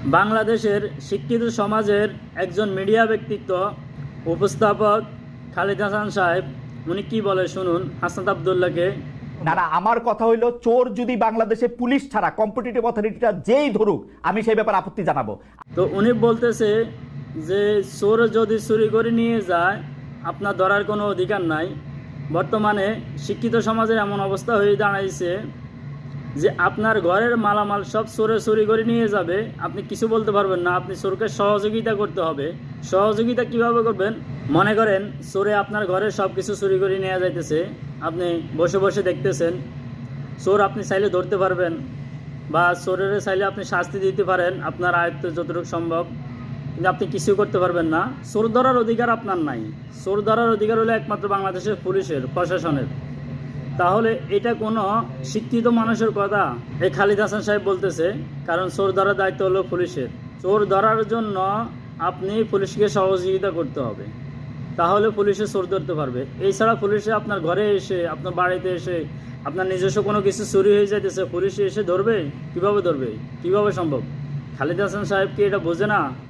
বাংলাদেশের শিক্ষিত সমাজের একজন মিডিয়া ব্যক্তিত্ব উপস্থাপক খালিদ হাসান সাহেব উনি কি বলে শুনুন হাসনাত আবদুল্লাহকে। না না, আমার কথা হইলো চোর যদি বাংলাদেশে পুলিশ ছাড়া কম্পিটিটিভ অথরিটিটা যেই ধরুক আমি সেই ব্যাপারে আপত্তি জানাবো। তো উনি বলতেছে যে চোর যদি চুরি করে নিয়ে যায় আপনার ধরার কোনো অধিকার নাই। বর্তমানে শিক্ষিত সমাজের এমন অবস্থা হয়ে দাঁড়াইছে যে আপনার ঘরের মালামাল সব চোরে চুরি করে নিয়ে যাবে, আপনি কিছু বলতে পারবেন না। আপনি চোরকে সহযোগিতা করতে হবে। সহযোগিতা কিভাবে করবেন? মনে করেন চোরে আপনার ঘরের সব কিছু চুরি করে নিয়ে যাইতেছে, আপনি বসে বসে দেখতেছেন। চোর আপনি চাইলে ধরতে পারবেন বা চোরের চাইলে আপনি শাস্তি দিতে পারেন আপনার আয়ত্তে যতটুকু সম্ভব, কিন্তু আপনি কিছু করতে পারবেন না। চোর ধরার অধিকার আপনার নাই। চোর ধরার অধিকার হলো একমাত্র বাংলাদেশের পুলিশের, প্রশাসনের। তাহলে এটা কোনো শিক্ষিত মানুষের কথা এই খালিদ হাসান সাহেব বলতেছে? কারণ চোর ধরার দায়িত্ব হলো পুলিশের। চোর ধরার জন্য আপনি পুলিশকে সহযোগিতা করতে হবে, তাহলে পুলিশে চোর ধরতে পারবে। এছাড়া পুলিশে আপনার ঘরে এসে, আপনার বাড়িতে এসে, আপনার নিজস্ব কোনো কিছু চুরি হয়ে যাইতেছে, পুলিশে এসে ধরবে? কিভাবে ধরবে? কিভাবে সম্ভব? খালিদ হাসান সাহেব কি এটা বোঝে না?